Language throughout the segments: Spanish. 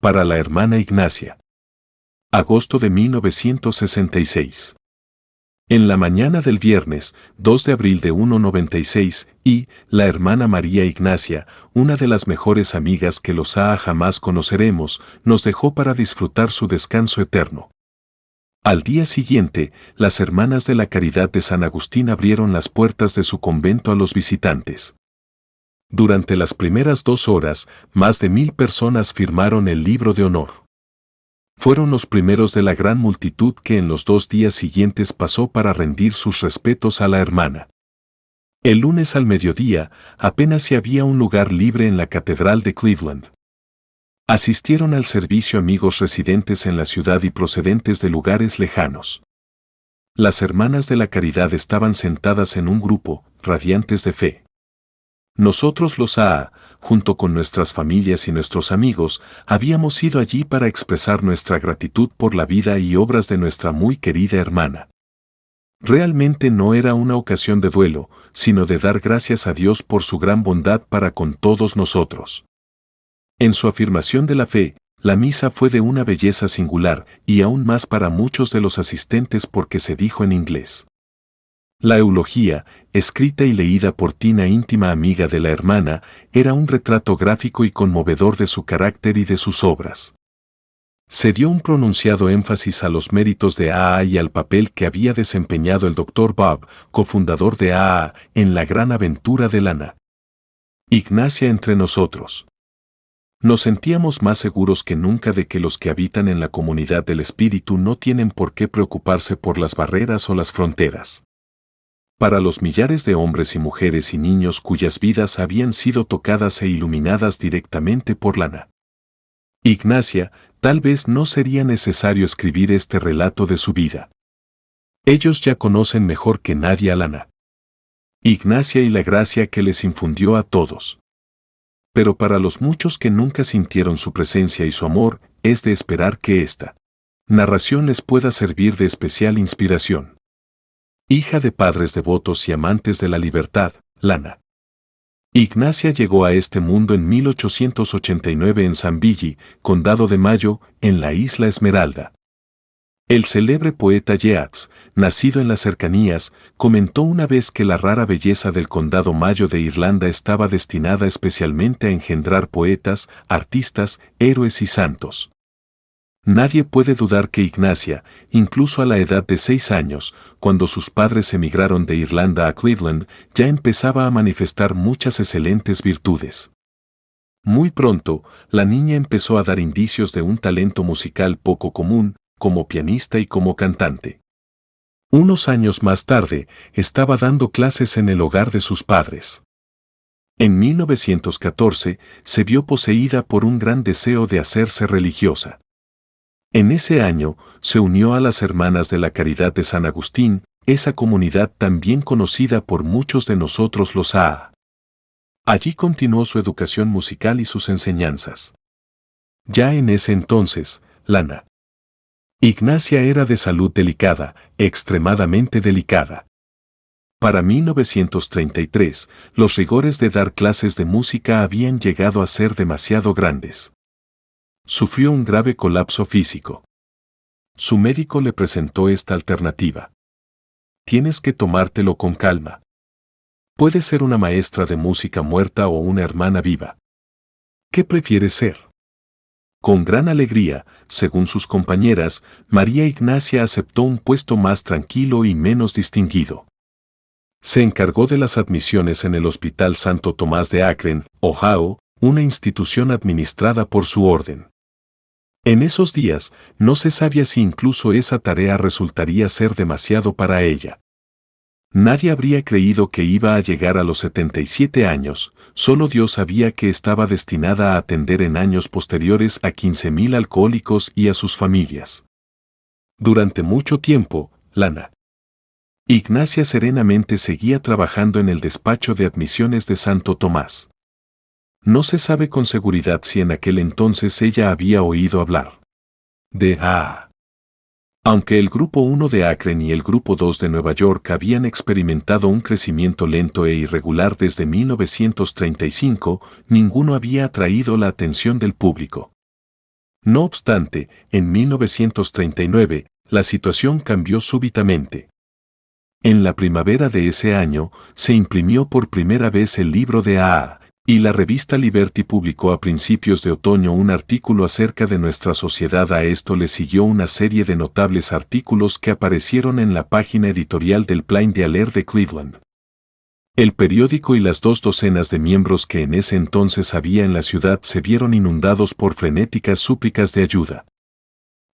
Para la hermana Ignacia. Agosto de 1966. En la mañana del viernes, 2 de abril de 1996, la hermana María Ignacia, una de las mejores amigas que los AA jamás conoceremos, nos dejó para disfrutar su descanso eterno. Al día siguiente, las hermanas de la Caridad de San Agustín abrieron las puertas de su convento a los visitantes. Durante las primeras 2 horas, más de 1000 personas firmaron el libro de honor. Fueron los primeros de la gran multitud que en los 2 días siguientes pasó para rendir sus respetos a la hermana. El lunes al mediodía, apenas si había un lugar libre en la Catedral de Cleveland. Asistieron al servicio amigos residentes en la ciudad y procedentes de lugares lejanos. Las hermanas de la Caridad estaban sentadas en un grupo, radiantes de fe. Nosotros los AA, junto con nuestras familias y nuestros amigos, habíamos ido allí para expresar nuestra gratitud por la vida y obras de nuestra muy querida hermana. Realmente no era una ocasión de duelo, sino de dar gracias a Dios por su gran bondad para con todos nosotros. En su afirmación de la fe, la misa fue de una belleza singular, y aún más para muchos de los asistentes porque se dijo en inglés. La eulogía, escrita y leída por Tina, íntima amiga de la hermana, era un retrato gráfico y conmovedor de su carácter y de sus obras. Se dio un pronunciado énfasis a los méritos de AA y al papel que había desempeñado el Dr. Bob, cofundador de AA, en la gran aventura de Lana Ignacia entre nosotros. Nos sentíamos más seguros que nunca de que los que habitan en la comunidad del espíritu no tienen por qué preocuparse por las barreras o las fronteras. Para los millares de hombres y mujeres y niños cuyas vidas habían sido tocadas e iluminadas directamente por Lana Ignacia, tal vez no sería necesario escribir este relato de su vida. Ellos ya conocen mejor que nadie a Lana Ignacia y la gracia que les infundió a todos. Pero para los muchos que nunca sintieron su presencia y su amor, es de esperar que esta narración les pueda servir de especial inspiración. Hija de padres devotos y amantes de la libertad, Lana Ignacia llegó a este mundo en 1889 en San Billy, Condado de Mayo, en la Isla Esmeralda. El célebre poeta Yeats, nacido en las cercanías, comentó una vez que la rara belleza del Condado Mayo de Irlanda estaba destinada especialmente a engendrar poetas, artistas, héroes y santos. Nadie puede dudar que Ignacia, incluso a la edad de 6 años, cuando sus padres emigraron de Irlanda a Cleveland, ya empezaba a manifestar muchas excelentes virtudes. Muy pronto, la niña empezó a dar indicios de un talento musical poco común, como pianista y como cantante. Unos años más tarde, estaba dando clases en el hogar de sus padres. En 1914, se vio poseída por un gran deseo de hacerse religiosa. En ese año, se unió a las Hermanas de la Caridad de San Agustín, esa comunidad tan bien conocida por muchos de nosotros los AA. Allí continuó su educación musical y sus enseñanzas. Ya en ese entonces, Lana Ignacia era de salud delicada, extremadamente delicada. Para 1933, los rigores de dar clases de música habían llegado a ser demasiado grandes. Sufrió un grave colapso físico. Su médico le presentó esta alternativa. Tienes que tomártelo con calma. Puedes ser una maestra de música muerta o una hermana viva. ¿Qué prefieres ser? Con gran alegría, según sus compañeras, María Ignacia aceptó un puesto más tranquilo y menos distinguido. Se encargó de las admisiones en el Hospital Santo Tomás de Akron, Ohio, una institución administrada por su orden. En esos días, no se sabía si incluso esa tarea resultaría ser demasiado para ella. Nadie habría creído que iba a llegar a los 77 años, solo Dios sabía que estaba destinada a atender en años posteriores a 15.000 alcohólicos y a sus familias. Durante mucho tiempo, Lana Ignacia serenamente seguía trabajando en el despacho de admisiones de Santo Tomás. No se sabe con seguridad si en aquel entonces ella había oído hablar de AA. Aunque el Grupo 1 de Akron y el Grupo 2 de Nueva York habían experimentado un crecimiento lento e irregular desde 1935, ninguno había atraído la atención del público. No obstante, en 1939, la situación cambió súbitamente. En la primavera de ese año, se imprimió por primera vez el libro de A.A., y la revista Liberty publicó a principios de otoño un artículo acerca de nuestra sociedad. A esto le siguió una serie de notables artículos que aparecieron en la página editorial del Plain Dealer de Cleveland. El periódico y las 2 docenas de miembros que en ese entonces había en la ciudad se vieron inundados por frenéticas súplicas de ayuda.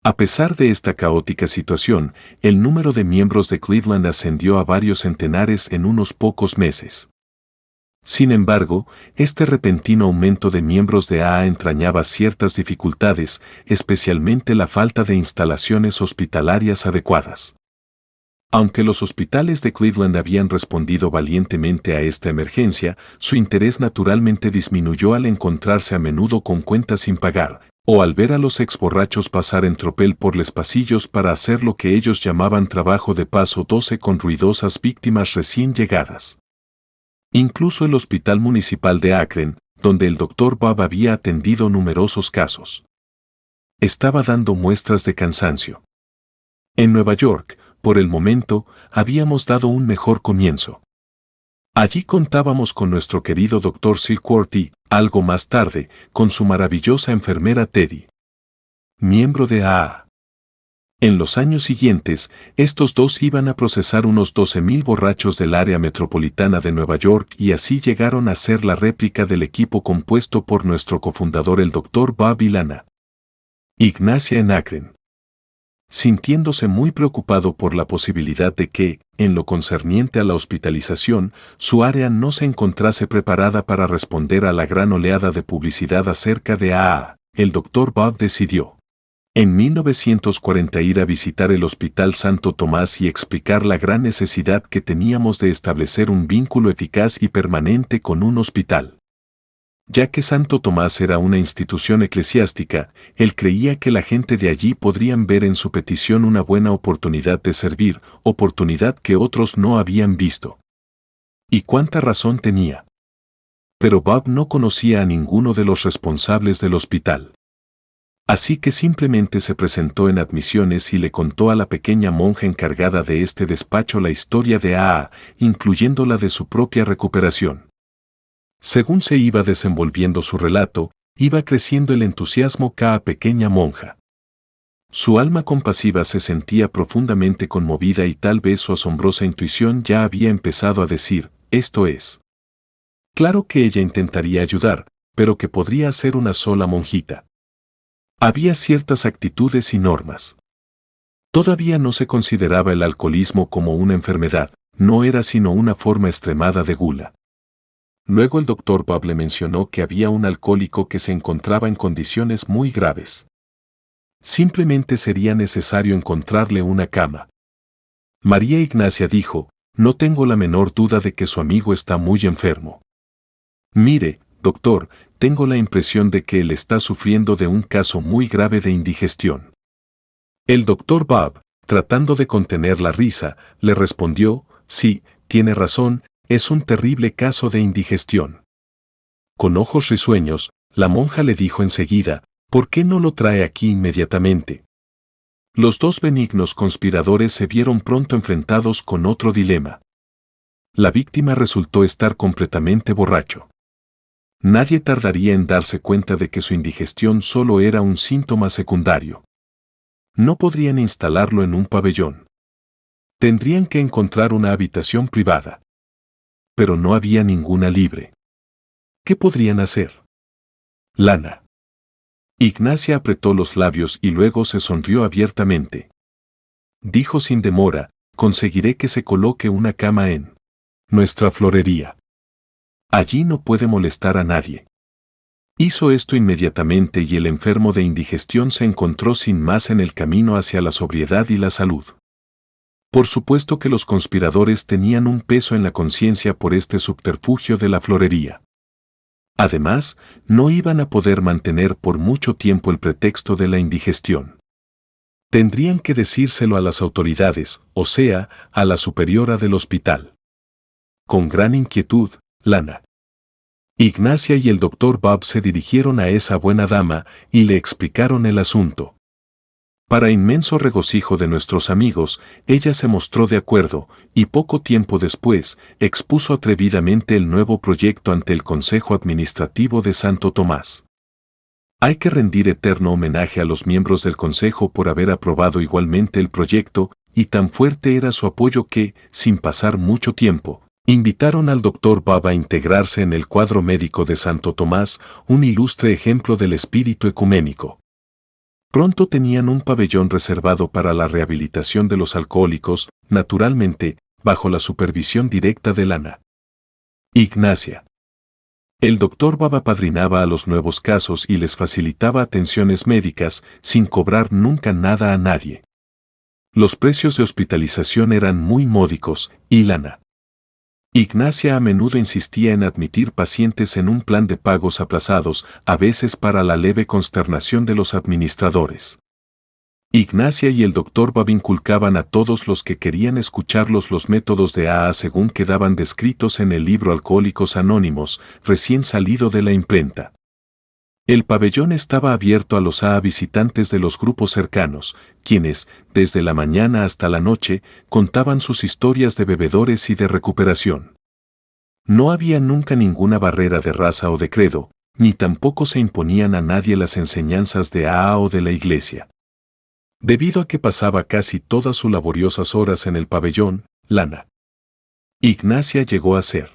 A pesar de esta caótica situación, el número de miembros de Cleveland ascendió a varios centenares en unos pocos meses. Sin embargo, este repentino aumento de miembros de A.A. entrañaba ciertas dificultades, especialmente la falta de instalaciones hospitalarias adecuadas. Aunque los hospitales de Cleveland habían respondido valientemente a esta emergencia, su interés naturalmente disminuyó al encontrarse a menudo con cuentas sin pagar, o al ver a los exborrachos pasar en tropel por los pasillos para hacer lo que ellos llamaban trabajo de paso 12 con ruidosas víctimas recién llegadas. Incluso el Hospital Municipal de Akron, donde el Dr. Bob había atendido numerosos casos, estaba dando muestras de cansancio. En Nueva York, por el momento, habíamos dado un mejor comienzo. Allí contábamos con nuestro querido Dr. Silkworth y, algo más tarde, con su maravillosa enfermera Teddy, miembro de A.A. En los años siguientes, estos dos iban a procesar unos 12,000 borrachos del área metropolitana de Nueva York y así llegaron a ser la réplica del equipo compuesto por nuestro cofundador el Dr. Bob y Lana Ignacia en Akron. Sintiéndose muy preocupado por la posibilidad de que, en lo concerniente a la hospitalización, su área no se encontrase preparada para responder a la gran oleada de publicidad acerca de A.A., el Dr. Bob decidió, en 1940, ir a visitar el Hospital Santo Tomás y explicar la gran necesidad que teníamos de establecer un vínculo eficaz y permanente con un hospital. Ya que Santo Tomás era una institución eclesiástica, él creía que la gente de allí podrían ver en su petición una buena oportunidad de servir, oportunidad que otros no habían visto. ¿Y cuánta razón tenía? Pero Bob no conocía a ninguno de los responsables del hospital. Así que simplemente se presentó en admisiones y le contó a la pequeña monja encargada de este despacho la historia de A.A., incluyendo la de su propia recuperación. Según se iba desenvolviendo su relato, iba creciendo el entusiasmo cada pequeña monja. Su alma compasiva se sentía profundamente conmovida y tal vez su asombrosa intuición ya había empezado a decir, esto es. Claro que ella intentaría ayudar, pero que podría ser una sola monjita. Había ciertas actitudes y normas. Todavía no se consideraba el alcoholismo como una enfermedad, no era sino una forma extremada de gula. Luego el Dr. Bob le mencionó que había un alcohólico que se encontraba en condiciones muy graves. Simplemente sería necesario encontrarle una cama. María Ignacia dijo, no tengo la menor duda de que su amigo está muy enfermo. Mire, doctor, tengo la impresión de que él está sufriendo de un caso muy grave de indigestión. El Dr. Bob, tratando de contener la risa, le respondió, sí, tiene razón, es un terrible caso de indigestión. Con ojos risueños, la monja le dijo enseguida, ¿por qué no lo trae aquí inmediatamente? Los dos benignos conspiradores se vieron pronto enfrentados con otro dilema. La víctima resultó estar completamente borracho. Nadie tardaría en darse cuenta de que su indigestión solo era un síntoma secundario. No podrían instalarlo en un pabellón. Tendrían que encontrar una habitación privada. Pero no había ninguna libre. ¿Qué podrían hacer? Lana Ignacia apretó los labios y luego se sonrió abiertamente. Dijo sin demora, conseguiré que se coloque una cama en nuestra florería. Allí no puede molestar a nadie. Hizo esto inmediatamente y el enfermo de indigestión se encontró sin más en el camino hacia la sobriedad y la salud. Por supuesto que los conspiradores tenían un peso en la conciencia por este subterfugio de la florería. Además, no iban a poder mantener por mucho tiempo el pretexto de la indigestión. Tendrían que decírselo a las autoridades, o sea, a la superiora del hospital. Con gran inquietud, Lana Ignacia y el doctor Bob se dirigieron a esa buena dama y le explicaron el asunto. Para inmenso regocijo de nuestros amigos, ella se mostró de acuerdo, y poco tiempo después, expuso atrevidamente el nuevo proyecto ante el Consejo Administrativo de Santo Tomás. Hay que rendir eterno homenaje a los miembros del Consejo por haber aprobado igualmente el proyecto, y tan fuerte era su apoyo que, sin pasar mucho tiempo, invitaron al doctor Bob a integrarse en el cuadro médico de Santo Tomás, un ilustre ejemplo del espíritu ecuménico. Pronto tenían un pabellón reservado para la rehabilitación de los alcohólicos, naturalmente, bajo la supervisión directa de Lana. Ignacia. El doctor Bob apadrinaba a los nuevos casos y les facilitaba atenciones médicas sin cobrar nunca nada a nadie. Los precios de hospitalización eran muy módicos, y Lana. Ignacia a menudo insistía en admitir pacientes en un plan de pagos aplazados, a veces para la leve consternación de los administradores. Ignacia y el doctor Bob inculcaban a todos los que querían escucharlos los métodos de AA según quedaban descritos en el libro Alcohólicos Anónimos, recién salido de la imprenta. El pabellón estaba abierto a los AA visitantes de los grupos cercanos, quienes, desde la mañana hasta la noche, contaban sus historias de bebedores y de recuperación. No había nunca ninguna barrera de raza o de credo, ni tampoco se imponían a nadie las enseñanzas de AA o de la iglesia. Debido a que pasaba casi todas sus laboriosas horas en el pabellón, Lana. Ignacia llegó a ser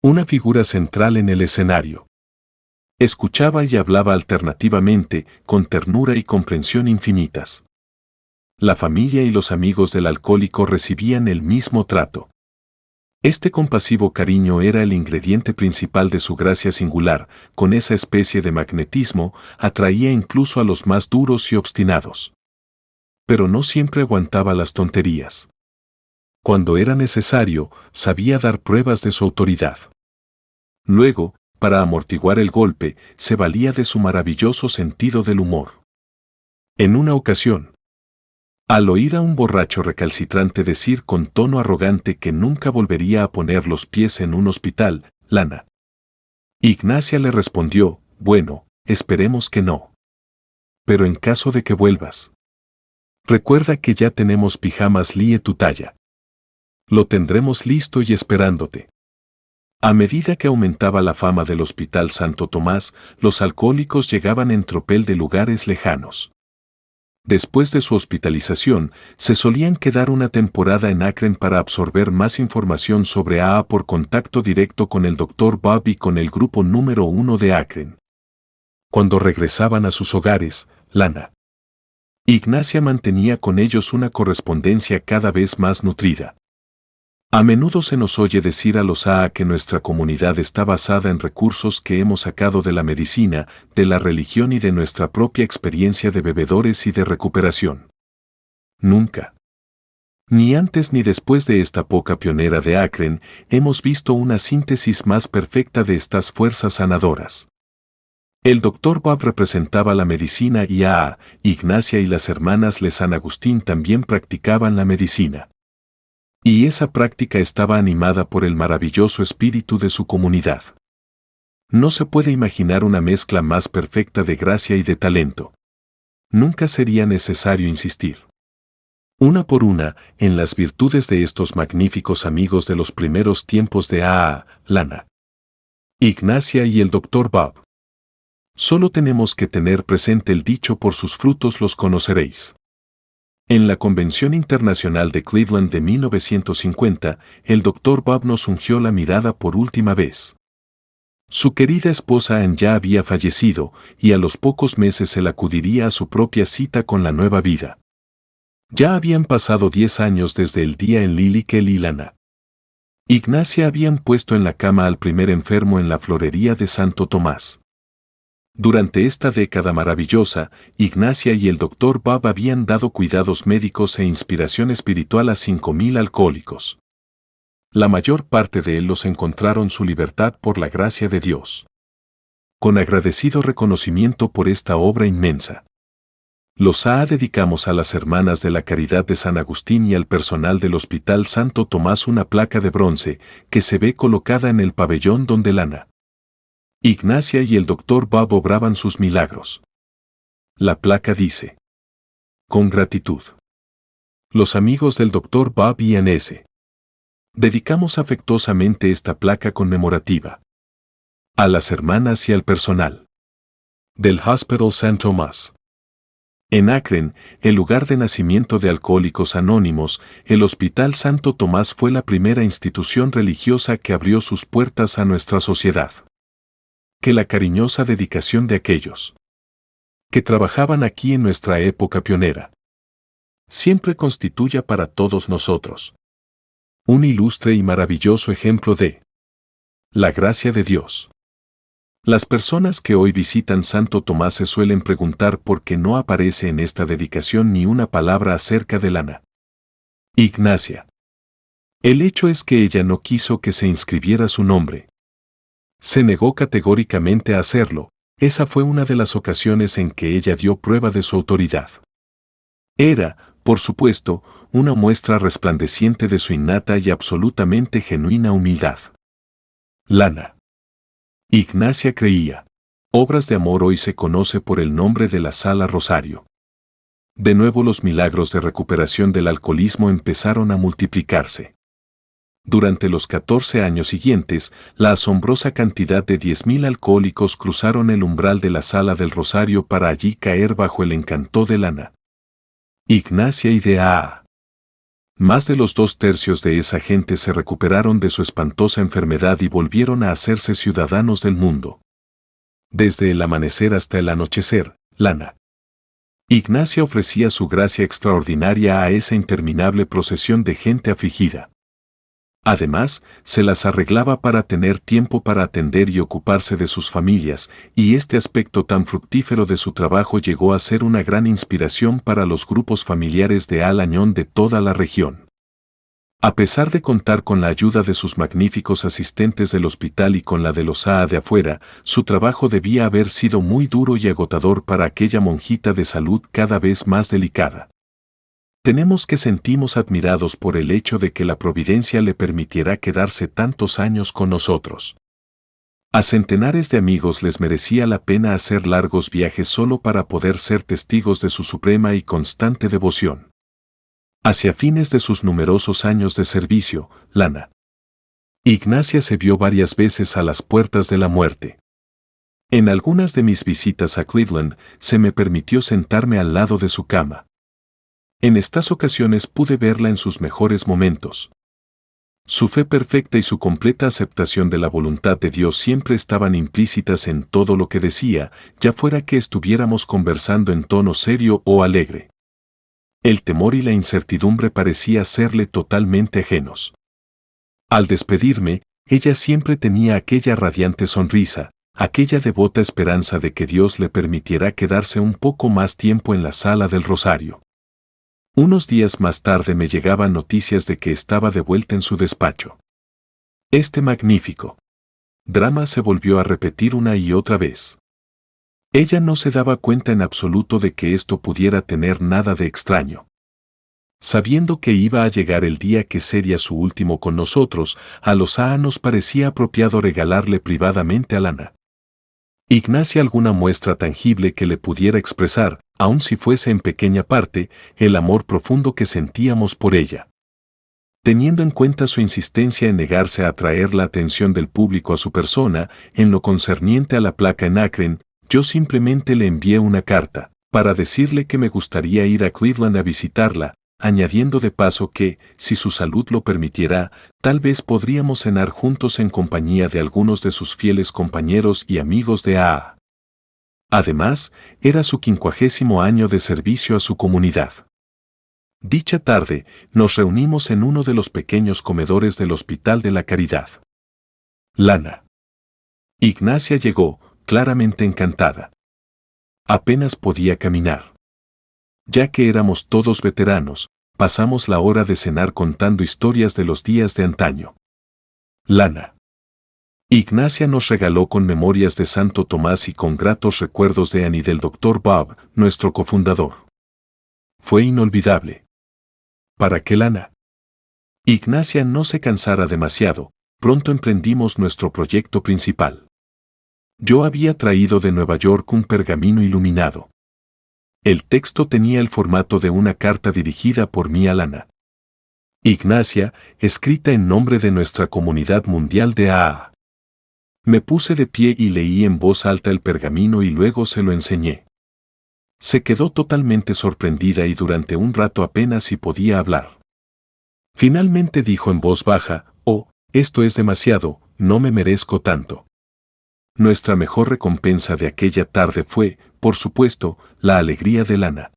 una figura central en el escenario. Escuchaba y hablaba alternativamente, con ternura y comprensión infinitas. La familia y los amigos del alcohólico recibían el mismo trato. Este compasivo cariño era el ingrediente principal de su gracia singular, con esa especie de magnetismo, atraía incluso a los más duros y obstinados. Pero no siempre aguantaba las tonterías. Cuando era necesario, sabía dar pruebas de su autoridad. Luego, para amortiguar el golpe, se valía de su maravilloso sentido del humor. En una ocasión, al oír a un borracho recalcitrante decir con tono arrogante que nunca volvería a poner los pies en un hospital, Lana. Ignacia le respondió, bueno, esperemos que no. Pero en caso de que vuelvas, recuerda que ya tenemos pijamas lie tu talla. Lo tendremos listo y esperándote. A medida que aumentaba la fama del Hospital Santo Tomás, los alcohólicos llegaban en tropel de lugares lejanos. Después de su hospitalización, se solían quedar una temporada en Akron para absorber más información sobre AA por contacto directo con el Dr. Bob y con el grupo número 1 de Akron. Cuando regresaban a sus hogares, Lana. Ignacia mantenía con ellos una correspondencia cada vez más nutrida. A menudo se nos oye decir a los AA que nuestra comunidad está basada en recursos que hemos sacado de la medicina, de la religión y de nuestra propia experiencia de bebedores y de recuperación. Nunca. Ni antes ni después de esta época pionera de Akron, hemos visto una síntesis más perfecta de estas fuerzas sanadoras. El Dr. Bob representaba la medicina y AA, Ignacia y las hermanas Le San Agustín también practicaban la medicina. Y esa práctica estaba animada por el maravilloso espíritu de su comunidad. No se puede imaginar una mezcla más perfecta de gracia y de talento. Nunca sería necesario insistir, una por una, en las virtudes de estos magníficos amigos de los primeros tiempos de AA, Lana, Ignacia y el Dr. Bob. Solo tenemos que tener presente el dicho por sus frutos los conoceréis. En la Convención Internacional de Cleveland de 1950, el Dr. Bob nos ungió la mirada por última vez. Su querida esposa Ann ya había fallecido, y a los pocos meses él acudiría a su propia cita con la nueva vida. Ya habían pasado 10 años desde el día en Lily que él y Lana. Ignacia habían puesto en la cama al primer enfermo en la florería de Santo Tomás. Durante esta década maravillosa, Ignacia y el Dr. Bob habían dado cuidados médicos e inspiración espiritual a 5,000 alcohólicos. La mayor parte de ellos encontraron su libertad por la gracia de Dios. Con agradecido reconocimiento por esta obra inmensa, los AA dedicamos a las hermanas de la Caridad de San Agustín y al personal del Hospital Santo Tomás una placa de bronce que se ve colocada en el pabellón donde Lana, Ignacia y el Dr. Bob obraban sus milagros. La placa dice: con gratitud. Los amigos del Dr. Bob y N.S. Dedicamos afectuosamente esta placa conmemorativa a las hermanas y al personal del Hospital St. Thomas. En Akron, el lugar de nacimiento de Alcohólicos Anónimos, el Hospital Santo Tomás fue la primera institución religiosa que abrió sus puertas a nuestra sociedad. Que la cariñosa dedicación de aquellos que trabajaban aquí en nuestra época pionera siempre constituya para todos nosotros un ilustre y maravilloso ejemplo de la gracia de Dios. Las personas que hoy visitan Santo Tomás se suelen preguntar por qué no aparece en esta dedicación ni una palabra acerca de Ana Ignacia. El hecho es que ella no quiso que se inscribiera su nombre. Se negó categóricamente a hacerlo. Esa fue una de las ocasiones en que ella dio prueba de su autoridad. Era, por supuesto, una muestra resplandeciente de su innata y absolutamente genuina humildad. Lana Ignacia creía. Obras de amor hoy se conoce por el nombre de la Sala Rosario. De nuevo los milagros de recuperación del alcoholismo empezaron a multiplicarse. Durante los 14 años siguientes, la asombrosa cantidad de 10.000 alcohólicos cruzaron el umbral de la Sala del Rosario para allí caer bajo el encanto de Ana Ignacia y de A.A. Más de los 2/3 de esa gente se recuperaron de su espantosa enfermedad y volvieron a hacerse ciudadanos del mundo. Desde el amanecer hasta el anochecer, Ana Ignacia ofrecía su gracia extraordinaria a esa interminable procesión de gente afligida. Además, se las arreglaba para tener tiempo para atender y ocuparse de sus familias, y este aspecto tan fructífero de su trabajo llegó a ser una gran inspiración para los grupos familiares de Al-Añón de toda la región. A pesar de contar con la ayuda de sus magníficos asistentes del hospital y con la de los AA de afuera, su trabajo debía haber sido muy duro y agotador para aquella monjita de salud cada vez más delicada. Tenemos que sentirnos admirados por el hecho de que la providencia le permitiera quedarse tantos años con nosotros. A centenares de amigos les merecía la pena hacer largos viajes solo para poder ser testigos de su suprema y constante devoción. Hacia fines de sus numerosos años de servicio, Ana Ignacia se vio varias veces a las puertas de la muerte. En algunas de mis visitas a Cleveland, se me permitió sentarme al lado de su cama. En estas ocasiones pude verla en sus mejores momentos. Su fe perfecta y su completa aceptación de la voluntad de Dios siempre estaban implícitas en todo lo que decía, ya fuera que estuviéramos conversando en tono serio o alegre. El temor y la incertidumbre parecía serle totalmente ajenos. Al despedirme, ella siempre tenía aquella radiante sonrisa, aquella devota esperanza de que Dios le permitiera quedarse un poco más tiempo en la Sala del Rosario. Unos días más tarde me llegaban noticias de que estaba de vuelta en su despacho. Este magnífico drama se volvió a repetir una y otra vez. Ella no se daba cuenta en absoluto de que esto pudiera tener nada de extraño. Sabiendo que iba a llegar el día que sería su último con nosotros, a los AA nos parecía apropiado regalarle privadamente a Ana Ignacia alguna muestra tangible que le pudiera expresar, aun si fuese en pequeña parte, el amor profundo que sentíamos por ella. Teniendo en cuenta su insistencia en negarse a atraer la atención del público a su persona, en lo concerniente a la placa en Akron, yo simplemente le envié una carta, para decirle que me gustaría ir a Cleveland a visitarla, añadiendo de paso que, si su salud lo permitiera, tal vez podríamos cenar juntos en compañía de algunos de sus fieles compañeros y amigos de AA. Además, era su 50º año de servicio a su comunidad. Dicha tarde, nos reunimos en uno de los pequeños comedores del Hospital de la Caridad. Ana Ignacia llegó, claramente encantada. Apenas podía caminar. Ya que éramos todos veteranos, pasamos la hora de cenar contando historias de los días de antaño. Ana Ignacia nos regaló con memorias de Santo Tomás y con gratos recuerdos de Annie y del Dr. Bob, nuestro cofundador. Fue inolvidable. Para que Ana Ignacia no se cansara demasiado, pronto emprendimos nuestro proyecto principal. Yo había traído de Nueva York un pergamino iluminado. El texto tenía el formato de una carta dirigida por mí a Lana Ignacia, escrita en nombre de nuestra comunidad mundial de AA. Me puse de pie y leí en voz alta el pergamino y luego se lo enseñé. Se quedó totalmente sorprendida y durante un rato apenas si podía hablar. Finalmente dijo en voz baja, «Oh, esto es demasiado, no me merezco tanto». Nuestra mejor recompensa de aquella tarde fue, por supuesto, la alegría de Lana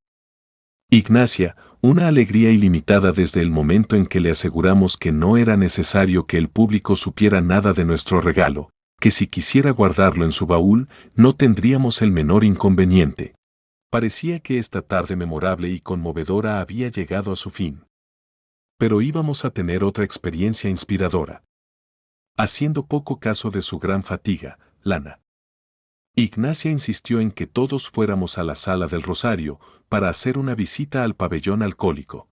Ignacia, una alegría ilimitada desde el momento en que le aseguramos que no era necesario que el público supiera nada de nuestro regalo, que si quisiera guardarlo en su baúl, no tendríamos el menor inconveniente. Parecía que esta tarde memorable y conmovedora había llegado a su fin. Pero íbamos a tener otra experiencia inspiradora. Haciendo poco caso de su gran fatiga, Lana Ignacia insistió en que todos fuéramos a la Sala del Rosario para hacer una visita al pabellón alcohólico.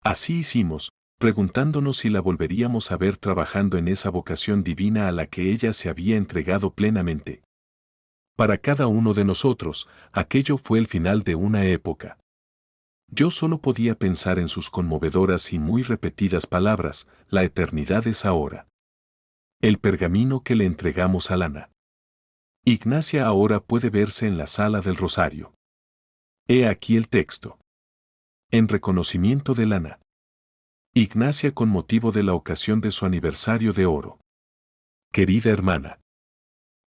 Así hicimos, preguntándonos si la volveríamos a ver trabajando en esa vocación divina a la que ella se había entregado plenamente. Para cada uno de nosotros, aquello fue el final de una época. Yo solo podía pensar en sus conmovedoras y muy repetidas palabras, la eternidad es ahora. El pergamino que le entregamos a Lana Ignacia ahora puede verse en la Sala del Rosario. He aquí el texto. En reconocimiento de Lana Ignacia con motivo de la ocasión de su aniversario de oro. Querida hermana,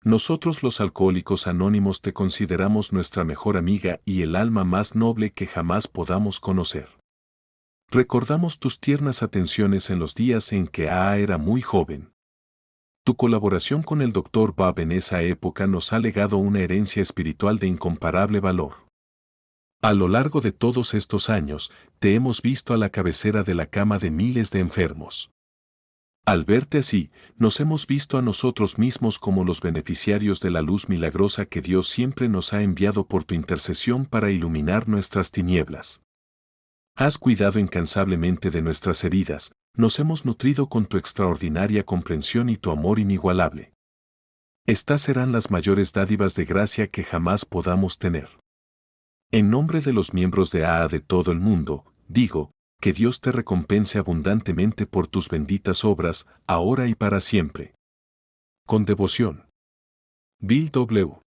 nosotros los alcohólicos anónimos te consideramos nuestra mejor amiga y el alma más noble que jamás podamos conocer. Recordamos tus tiernas atenciones en los días en que AA era muy joven. Tu colaboración con el Dr. Bob en esa época nos ha legado una herencia espiritual de incomparable valor. A lo largo de todos estos años, te hemos visto a la cabecera de la cama de miles de enfermos. Al verte así, nos hemos visto a nosotros mismos como los beneficiarios de la luz milagrosa que Dios siempre nos ha enviado por tu intercesión para iluminar nuestras tinieblas. Has cuidado incansablemente de nuestras heridas, nos hemos nutrido con tu extraordinaria comprensión y tu amor inigualable. Estas serán las mayores dádivas de gracia que jamás podamos tener. En nombre de los miembros de AA de todo el mundo, digo, que Dios te recompense abundantemente por tus benditas obras, ahora y para siempre. Con devoción. Bill W.